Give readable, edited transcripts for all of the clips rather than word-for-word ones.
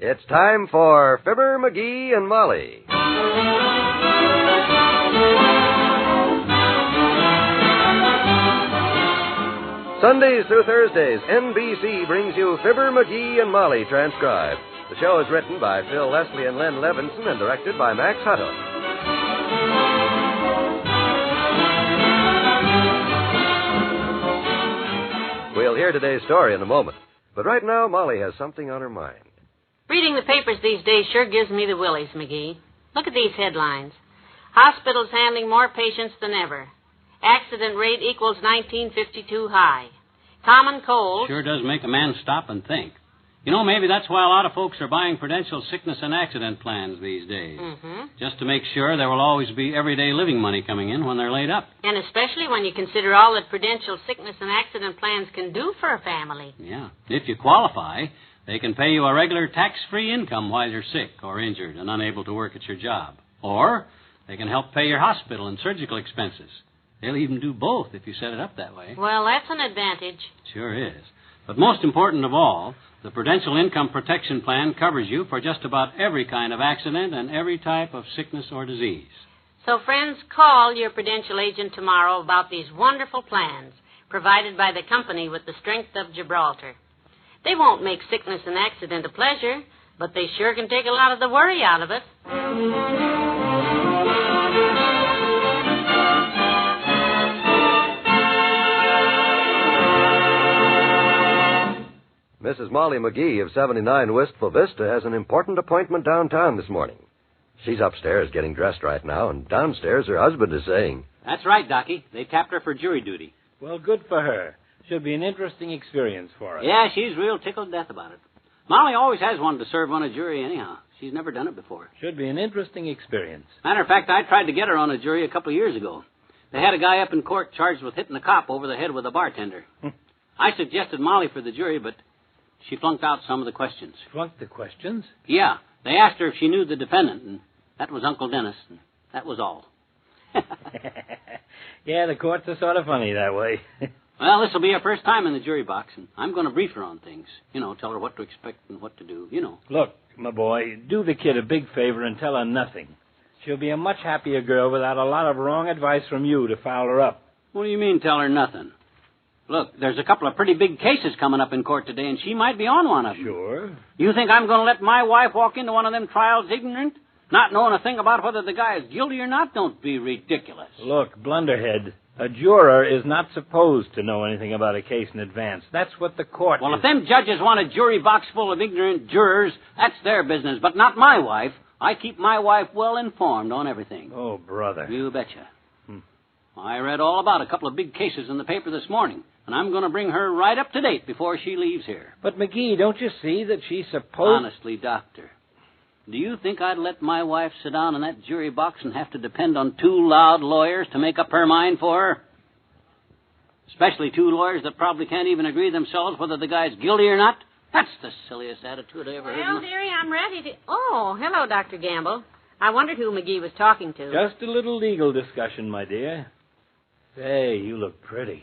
It's time for Fibber McGee and Molly. Sundays through Thursdays, NBC brings you Fibber McGee and Molly transcribed. The show is written by Phil Leslie and Len Levinson and directed by Max Hutto. We'll hear today's story in a moment. But right now, Molly has something on her mind. Reading the papers these days sure gives me the willies, McGee. Look at these headlines. Hospitals handling more patients than ever. Accident rate equals 1952 high. Common cold. Sure does make a man stop and think. You know, maybe that's why a lot of folks are buying Prudential sickness and accident plans these days. Mm-hmm. Just to make sure there will always be everyday living money coming in when they're laid up. And especially when you consider all that Prudential sickness and accident plans can do for a family. Yeah. If you qualify, they can pay you a regular tax-free income while you're sick or injured and unable to work at your job. Or they can help pay your hospital and surgical expenses. They'll even do both if you set it up that way. Well, that's an advantage. Sure is. But most important of all, the Prudential Income Protection Plan covers you for just about every kind of accident and every type of sickness or disease. So, friends, call your Prudential agent tomorrow about these wonderful plans provided by the company with the strength of Gibraltar. They won't make sickness and accident a pleasure, but they sure can take a lot of the worry out of it. Mrs. Molly McGee of 79 Wistful Vista has an important appointment downtown this morning. She's upstairs getting dressed right now, and downstairs her husband is saying, "That's right, Docky. They tapped her for jury duty." Well, good for her. Should be an interesting experience for her. Yeah, she's real tickled to death about it. Molly always has wanted to serve on a jury anyhow. She's never done it before. Should be an interesting experience. Matter of fact, I tried to get her on a jury a couple of years ago. They had a guy up in court charged with hitting a cop over the head with a bartender. I suggested Molly for the jury, but she flunked out some of the questions. Flunked the questions? Yeah. They asked her if she knew the defendant, and that was Uncle Dennis, and that was all. Yeah, the courts are sort of funny that way. Well, this will be her first time in the jury box, and I'm going to brief her on things. You know, tell her what to expect and what to do, you know. Look, my boy, do the kid a big favor and tell her nothing. She'll be a much happier girl without a lot of wrong advice from you to foul her up. What do you mean, tell her nothing? Look, there's a couple of pretty big cases coming up in court today, and she might be on one of them. Sure. You think I'm going to let my wife walk into one of them trials ignorant? Not knowing a thing about whether the guy is guilty or not? Don't be ridiculous. Look, blunderhead, a juror is not supposed to know anything about a case in advance. That's what the court Well, is. if them judges want a jury box full of ignorant jurors, that's their business, but not my wife. I keep my wife well informed on everything. Oh, brother. You betcha. I read all about a couple of big cases in the paper this morning, and I'm going to bring her right up to date before she leaves here. But, McGee, don't you see that she's supposed... Honestly, Doctor, do you think I'd let my wife sit down in that jury box and have to depend on two loud lawyers to make up her mind for her? Especially two lawyers that probably can't even agree themselves whether the guy's guilty or not? That's the silliest attitude I ever heard. Well, dearie, I'm ready to... Oh, hello, Dr. Gamble. I wondered who McGee was talking to. Just a little legal discussion, my dear. Say, you look pretty.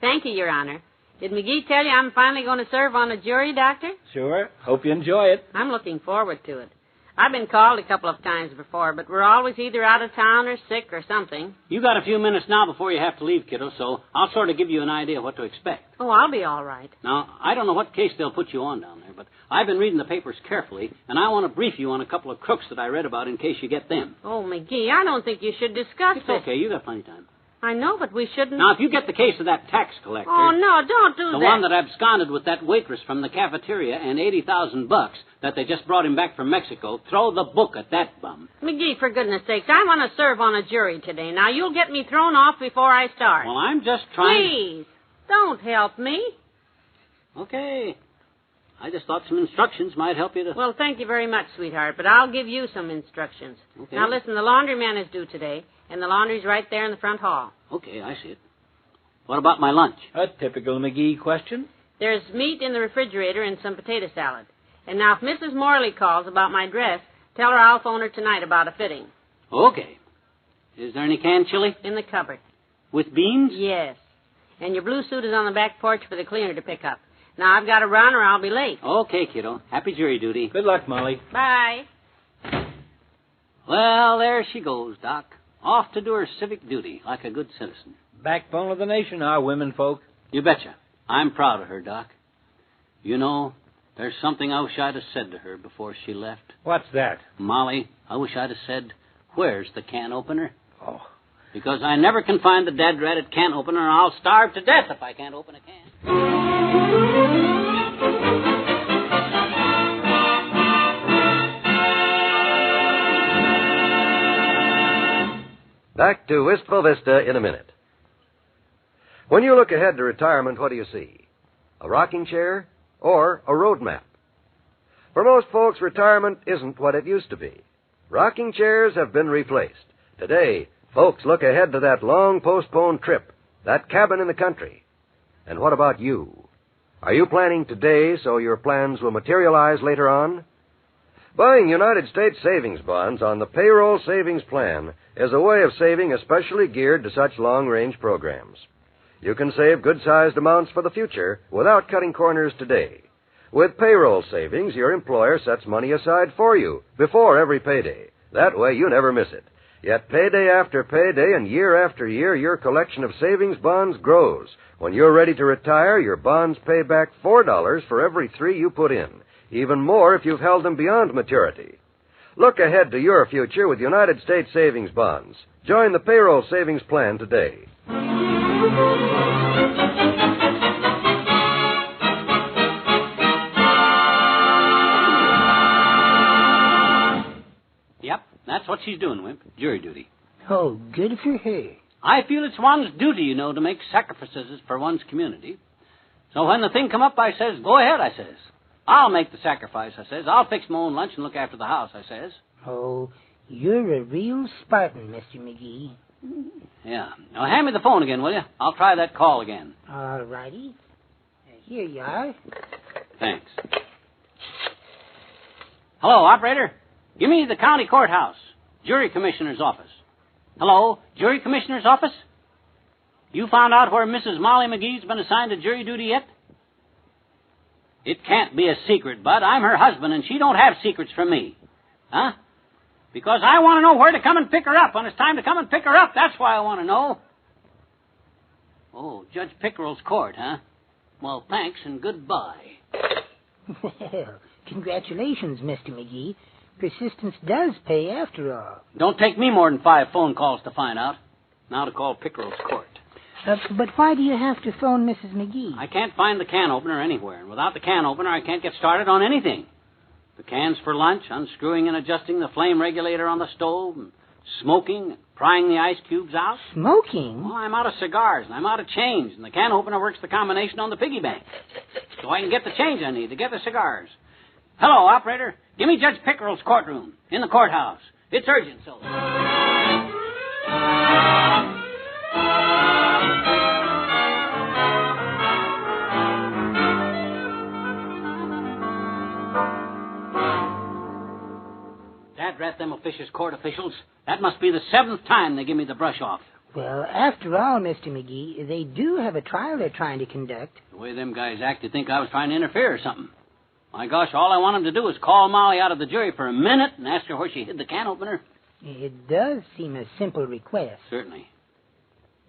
Thank you, Your Honor. Did McGee tell you I'm finally going to serve on a jury, Doctor? Sure. Hope you enjoy it. I'm looking forward to it. I've been called a couple of times before, but we're always either out of town or sick or something. You got a few minutes now before you have to leave, kiddo, so I'll sort of give you an idea of what to expect. Oh, I'll be all right. Now, I don't know what case they'll put you on down there, but I've been reading the papers carefully, and I want to brief you on a couple of crooks that I read about in case you get them. Oh, McGee, I don't think you should discuss It's it. okay. You got plenty of time. I know, but we shouldn't... Now, if you get the case of that tax collector... Oh, no, don't do the that. one that absconded with that waitress from the cafeteria and $80,000 that they just brought him back from Mexico, throw the book at that bum. McGee, for goodness sakes, I want to serve on a jury today. Now, you'll get me thrown off before I start. Well, I'm just trying... Please, don't help me. Okay. I just thought some instructions might help you to... Well, thank you very much, sweetheart, but I'll give you some instructions. Okay. Now, listen, the laundryman is due today, and the laundry's right there in the front hall. Okay, I see it. What about my lunch? A typical McGee question. There's meat in the refrigerator and some potato salad. And now, if Mrs. Morley calls about my dress, tell her I'll phone her tonight about a fitting. Okay. Is there any canned chili? In the cupboard. With beans? Yes. And your blue suit is on the back porch for the cleaner to pick up. Now, I've got to run or I'll be late. Okay, kiddo. Happy jury duty. Good luck, Molly. Bye. Well, there she goes, Doc. Off to do her civic duty like a good citizen. Backbone of the nation, our women folk. You betcha. I'm proud of her, Doc. You know, there's something I wish I'd have said to her before she left. What's that? Molly, I wish I'd have said, where's the can opener? Oh. Because I never can find the dad-ratted can opener, and I'll starve to death if I can't open a can. Back to Wistful Vista in a minute. When you look ahead to retirement, what do you see? A rocking chair or a road map? For most folks, retirement isn't what it used to be. Rocking chairs have been replaced. Today, folks look ahead to that long-postponed trip, that cabin in the country. And what about you? Are you planning today so your plans will materialize later on? Buying United States savings bonds on the payroll savings plan is a way of saving especially geared to such long-range programs. You can save good-sized amounts for the future without cutting corners today. With payroll savings, your employer sets money aside for you before every payday. That way you never miss it. Yet payday after payday and year after year, your collection of savings bonds grows. When you're ready to retire, your bonds pay back $4 for every 3 you put in. Even more if you've held them beyond maturity. Look ahead to your future with United States savings bonds. Join the payroll savings plan today. Yep, that's what she's doing, Wimp. Jury duty. Oh, good for her. I feel it's one's duty, you know, to make sacrifices for one's community. So when the thing come up, I says, go ahead, I says. I'll make the sacrifice, I says. I'll fix my own lunch and look after the house, I says. Oh, you're a real Spartan, Mr. McGee. Yeah. Now, hand me the phone again, will you? I'll try that call again. All righty. Here you are. Thanks. Hello, operator. Give me the county courthouse. Jury commissioner's office. Hello, jury commissioner's office? You found out where Mrs. Molly McGee's been assigned to jury duty yet? It can't be a secret, Bud. I'm her husband, and she don't have secrets from me. Huh? Because I want to know where to come and pick her up when it's time to come and pick her up. That's why I want to know. Oh, Judge Pickerel's court, huh? Well, thanks and goodbye. Well, congratulations, Mr. McGee. Persistence does pay after all. Don't take me more than 5 phone calls to find out. Now to call Pickerel's court. But why do you have to phone Mrs. McGee? I can't find the can opener anywhere, and without the can opener, I can't get started on anything. The cans for lunch, unscrewing and adjusting the flame regulator on the stove, and smoking, and prying the ice cubes out. Smoking? Well, I'm out of cigars, and I'm out of change, and the can opener works the combination on the piggy bank. So I can get the change I need to get the cigars. Hello, operator. Give me Judge Pickerel's courtroom in the courthouse. It's urgent, so. Drat them officious court officials. That must be the 7th time they give me the brush off. Well, after all, Mr. McGee, they do have a trial they're trying to conduct. The way them guys act, you'd think I was trying to interfere or something. My gosh, all I want them to do is call Molly out of the jury for a minute and ask her where she hid the can opener. It does seem a simple request. Certainly.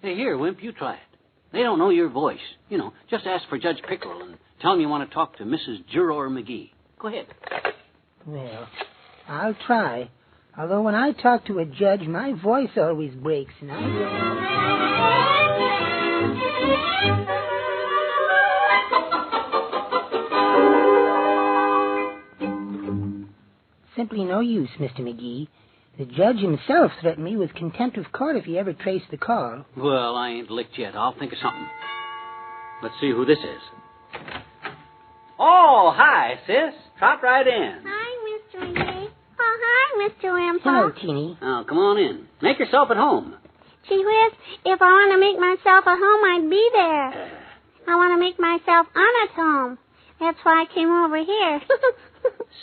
Hey, here, Wimp, you try it. They don't know your voice. You know, just ask for Judge Pickerel and tell him you want to talk to Mrs. Juror McGee. Go ahead. Well, I'll try. Although when I talk to a judge, my voice always breaks, and Simply no use, Mr. McGee. The judge himself threatened me with contempt of court if he ever traced the call. Well, I ain't licked yet. I'll think of something. Let's see who this is. Oh, hi, sis. Trot right in. Hi, Mr. McGee. Oh, hi, Mr. Wimple. Hello, Teeny. Oh, come on in. Make yourself at home. Gee whiz, if I want to make myself at home, I'd be there. I want to make myself at home. That's why I came over here.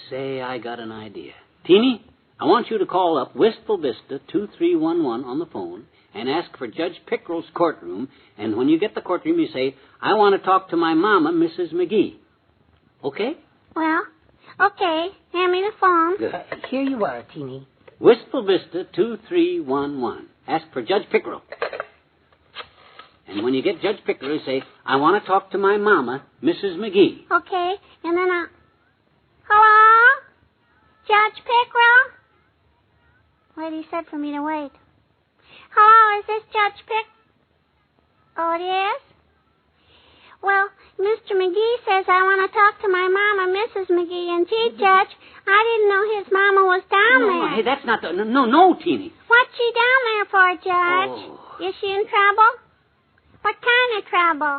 Say, I got an idea. Teeny, I want you to call up Wistful Vista 2311 on the phone and ask for Judge Pickerel's courtroom, and when you get the courtroom, you say, I want to talk to my mama, Mrs. McGee. Okay? Well, okay. Hand me the phone. Good. Here you are, Teeny. Wistful Vista 2311. Ask for Judge Pickerel. And when you get Judge Pickerel, you say, I want to talk to my mama, Mrs. McGee. Okay, and then hello? Judge Pickerel? Lady said for me to wait. Hello, is this Judge Oh, it is? Well, Mr. McGee says I want to talk to my mama, Mrs. McGee, and gee, Judge, I didn't know his mama was down there. Hey, that's not No, Teeny. What's she down there for, Judge? Oh. Is she in trouble? What kind of trouble?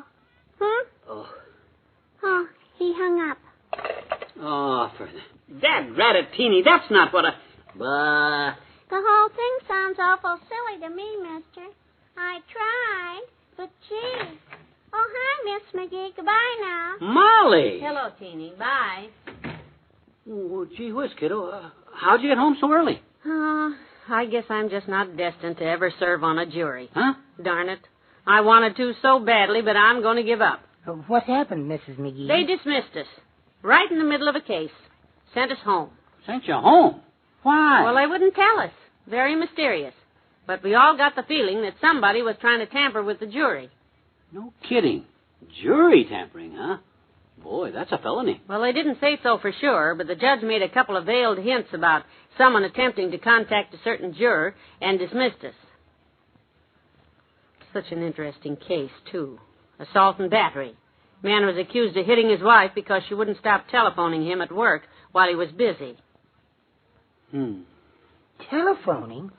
Oh, he hung up. Oh, for that rat Teeny, that's not what But... The whole thing sounds awful silly to me, mister. I tried, but gee. Oh, hi, Miss McGee. Goodbye now. Molly! Hello, Teeny. Bye. Oh, gee whiz, kiddo. How'd you get home so early? Oh, I guess I'm just not destined to ever serve on a jury. Huh? Darn it. I wanted to so badly, but I'm going to give up. What happened, Mrs. McGee? They dismissed us. Right in the middle of a case. Sent us home. Sent you home? Why? Well, they wouldn't tell us. Very mysterious. But we all got the feeling that somebody was trying to tamper with the jury. No kidding. Jury tampering, huh? Boy, that's a felony. Well, they didn't say so for sure, but the judge made a couple of veiled hints about someone attempting to contact a certain juror and dismissed us. Such an interesting case, too. Assault and battery. Man was accused of hitting his wife because she wouldn't stop telephoning him at work while he was busy. Telephoning?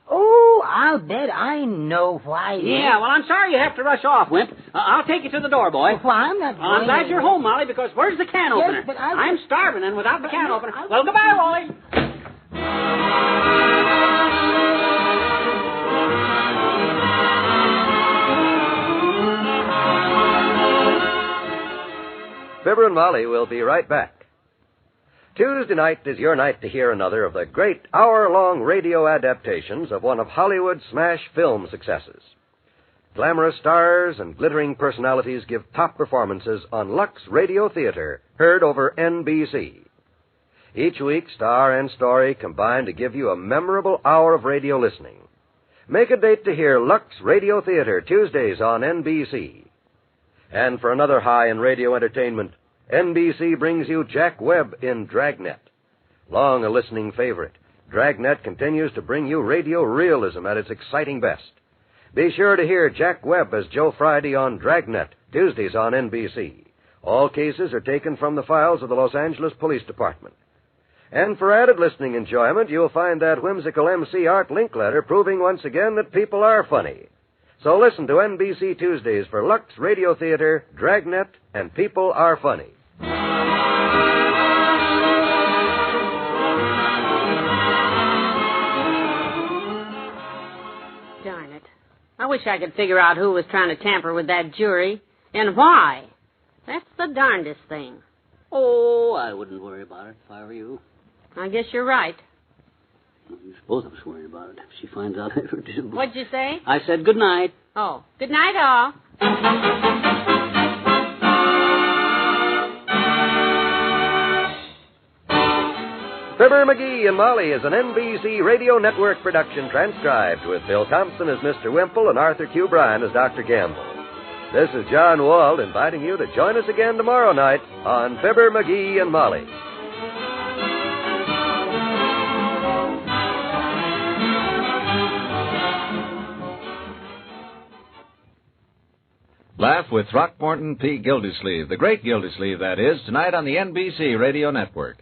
Oh, I'll bet I know why. Yeah, well, I'm sorry you have to rush off, Wimp. I'll take you to the door, boy. Well, I'm not. I'm glad you're home, Molly, because where's the can opener? But I'm starving, and without the can opener... Well, goodbye, Wally. Fibber and Molly will be right back. Tuesday night is your night to hear another of the great hour-long radio adaptations of one of Hollywood's smash film successes. Glamorous stars and glittering personalities give top performances on Lux Radio Theater, heard over NBC. Each week, star and story combine to give you a memorable hour of radio listening. Make a date to hear Lux Radio Theater Tuesdays on NBC. And for another high in radio entertainment, NBC brings you Jack Webb in Dragnet. Long a listening favorite, Dragnet continues to bring you radio realism at its exciting best. Be sure to hear Jack Webb as Joe Friday on Dragnet, Tuesdays on NBC. All cases are taken from the files of the Los Angeles Police Department. And for added listening enjoyment, you'll find that whimsical MC Art Linkletter proving once again that people are funny. So listen to NBC Tuesdays for Lux Radio Theater, Dragnet, and People Are Funny. Darn it. I wish I could figure out who was trying to tamper with that jury and why. That's the darndest thing. Oh, I wouldn't worry about it if I were you. I guess you're right. Well, you both of us worried about it if she finds out I ever do. What'd you say? I said good night. Oh, good night, all. Fibber McGee and Molly is an NBC Radio Network production transcribed with Bill Thompson as Mr. Wimple and Arthur Q. Bryan as Dr. Gamble. This is John Wald inviting you to join us again tomorrow night on Fibber McGee and Molly. Laugh with Throckmorton P. Gildersleeve, the great Gildersleeve, that is, tonight on the NBC Radio Network.